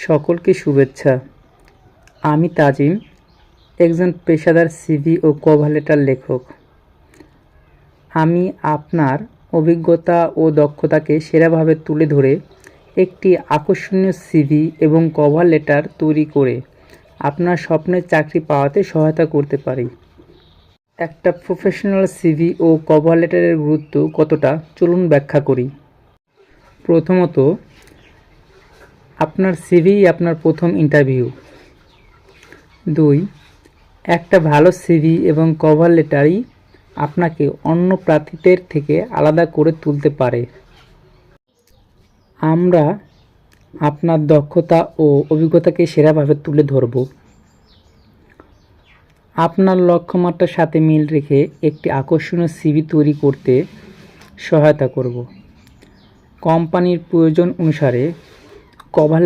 সকলকে শুভেচ্ছা। আমি তাজিম, একজন পেশাদার সিভি ও কভার লেটার লেখক। আমি আপনার অভিজ্ঞতা ও দক্ষতাকে সেরাভাবে তুলে ধরে একটি আকর্ষণীয় সিভি এবং কভার লেটার তৈরি করে আপনার স্বপ্নের চাকরি পাওয়াতে সহায়তা করতে পারি। একটা প্রফেশনাল সিভি ও কভার লেটারের গুরুত্ব কতটা চলুন ব্যাখ্যা করি। প্রথমত, আপনার সিভি আপনার প্রথম ইন্টারভিউ। 2, একটা ভালো সিভি এবং কভার লেটারই আপনাকে অন্য প্রার্থীদের থেকে আলাদা করে তুলতে পারে। আমরা আপনার দক্ষতা ও অভিজ্ঞতাকে সেরাভাবে তুলে ধরব। আপনার লক্ষ্যমাত্রার সাথে মিল রেখে একটি আকর্ষণীয় সিভি তৈরি করতে সহায়তা করব। কোম্পানির প্রয়োজন অনুসারে কভার